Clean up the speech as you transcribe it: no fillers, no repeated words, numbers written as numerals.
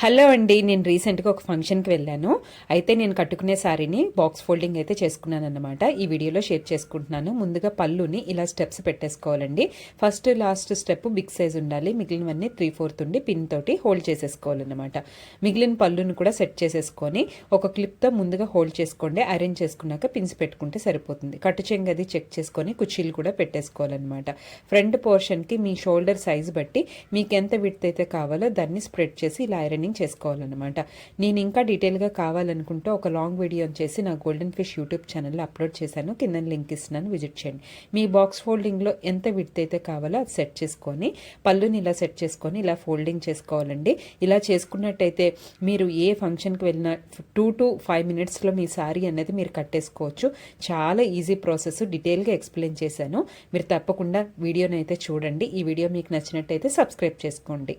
Hello అండి, నేను రీసెంట్గా ఒక ఫంక్షన్కి వెళ్ళాను. అయితే నేను కట్టుకునే శారీని బాక్స్ ఫోల్డింగ్ అయితే చేసుకున్నాను అన్నమాట. ఈ వీడియోలో షేర్ చేసుకుంటున్నాను. ముందుగా పళ్ళుని ఇలా స్టెప్స్ పెట్టేసుకోవాలండి. First last step big size ఉండాలి, మిగిలినవన్నీ 3/4 ఉండి పిన్ తోటి హోల్డ్ చేసేసుకోవాలన్నమాట. మిగిలిన పళ్ళుని కూడా సెట్ చేసేసుకొని ఒక క్లిప్తో ముందుగా హోల్డ్ చేసుకోండి. అరేంజ్ చేసుకున్నాక పిన్స్ పెట్టుకుంటే సరిపోతుంది. కట్టు చెంగు అది చెక్ చేసుకొని కుర్చీలు కూడా పెట్టేసుకోవాలన్నమాట. ఫ్రంట్ పోర్షన్కి మీ షోల్డర్ సైజ్ బట్టి మీకు ఎంత విడ్త్ అయితే కావాలో దాన్ని స్ప్రెడ్ చేసి ఇలా ఐరనింగ్ చేసుకోవాలన్నమాట. నేను ఇంకా డీటెయిల్గా కావాలనుకుంటే ఒక లాంగ్ వీడియో చేసి నా గోల్డెన్ ఫిష్ యూట్యూబ్ ఛానల్లో అప్లోడ్ చేశాను. కింద లింక్ ఇస్తున్నాను, విజిట్ చేయండి. మీ బాక్స్ ఫోల్డింగ్లో ఎంత విడ్త్ అయితే కావాలో అది సెట్ చేసుకొని పళ్ళుని ఇలా సెట్ చేసుకొని ఇలా ఫోల్డింగ్ చేసుకోవాలండి. ఇలా చేసుకున్నట్టయితే మీరు ఏ ఫంక్షన్కి వెళ్ళినా 2 to 5 minutesలో మీ శారీ అనేది మీరు కట్టేసుకోవచ్చు. చాలా ఈజీ ప్రాసెస్, డీటెయిల్గా ఎక్స్ప్లెయిన్ చేశాను. మీరు తప్పకుండా వీడియోని అయితే చూడండి. ఈ వీడియో మీకు నచ్చినట్టయితే సబ్స్క్రైబ్ చేసుకోండి.